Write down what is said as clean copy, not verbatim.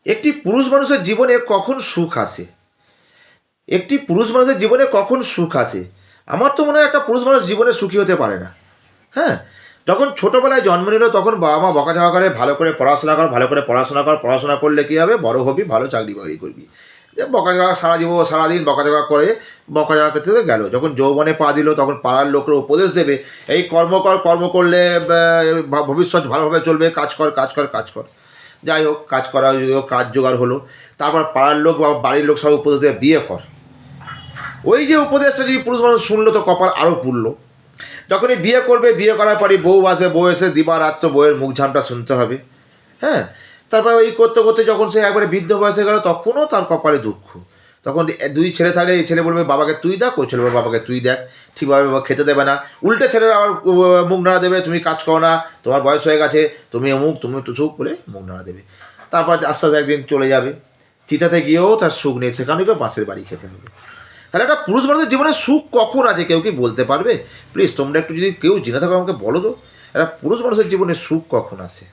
একটি পুরুষ মানুষের জীবনে কখন সুখ আসে? একটি পুরুষ মানুষের জীবনে কখন সুখ আসে? আমার তো মনে হয় একটা পুরুষ মানুষ জীবনে সুখী হতে পারে না। হ্যাঁ? যখন ছোটোবেলায় জন্ম নিল তখন বাবা মা বকাঝকা করে, ভালো করে পড়াশোনা কর, ভালো করে পড়াশোনা কর, পড়াশোনা করলে কী হবে, বড় হবি, ভালো চাকরি বাকরি করবি। যে বকাঝকা সারাদিন বকাঝকা করে বকাঝকা করতে গেল। যখন যৌবনে পা দিল তখন পাড়ার লোকরা উপদেশ দেবে, এই কর্ম কর, কর্ম করলে ভবিষ্যৎ ভালোভাবে চলবে, কাজ কর, কাজ কর, কাজ কর। যাই হোক, কাজ করা কাজ জোগাড় হলো। তারপর পাড়ার লোক বা বাড়ির লোক সব উপদেশ দেবে, বিয়ে কর। ওই যে উপদেশটা যদি পুরুষ মানুষ শুনলো তো কপাল আরও পুড়লো। যখনই বিয়ে করবে, বিয়ে করার পরই বউ আসবে, বউ এসে দিবারাত্র বউয়ের মুখ ঝামটা শুনতে হবে। হ্যাঁ, তারপর ওই করতে করতে যখন সে একবারে বৃদ্ধ বয়সে গেল তখনও তার কপালে দুঃখ। তখন দুই ছেলে থাকলে এই ছেলে বলবে বাবাকে তুই দেখ, ওই ছেলে বলবে বাবাকে তুই দেখ, ঠিকভাবে বাবা খেতে দেবে না। উল্টে ছেলেরা আবার মুখ নাড়া দেবে, তুমি কাজ করো না, তোমার বয়স হয়ে গেছে, তুমি অমুক, তুমি তুসুক বলে মুখ নাড়া দেবে। তারপর আস্তে আস্তে একদিন চলে যাবে, চিতাতে গিয়েও তার সুখ নেই, সেখানেই তো বাসের বাড়ি খেতে হবে। তাহলে একটা পুরুষ মানুষের জীবনে সুখ কখন আছে কেউ কি বলতে পারবে? প্লিজ তোমরা একটু যদি কেউ জেনে থাকো আমাকে বলো তো, একটা পুরুষ মানুষের জীবনে সুখ কখন আসে?